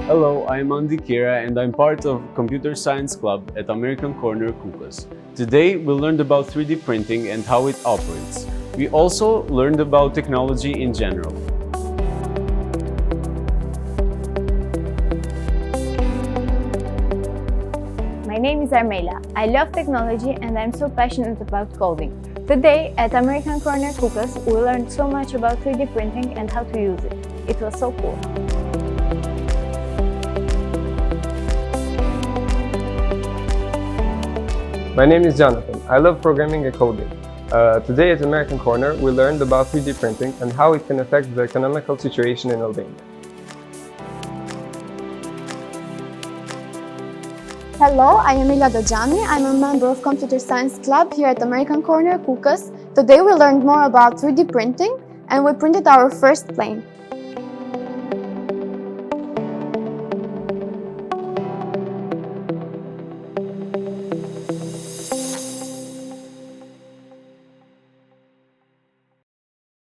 Hello, I'm Andy Kira and I'm part of Computer Science Club at American Corner KUKAS. Today we learned about 3D printing and how it operates. We also learned about technology in general. My name is Armela. I love technology and I'm so passionate about coding. Today at American Corner KUKAS, we learned so much about 3D printing and how to use it. It was so cool. My name is Jonathan. I love programming and coding. Today at American Corner, we learned about 3D printing and how it can affect the economical situation in Albania. Hello, I am Ila Dojani. I'm a member of Computer Science Club here at American Corner KUKAS. Today we learned more about 3D printing and we printed our first plane.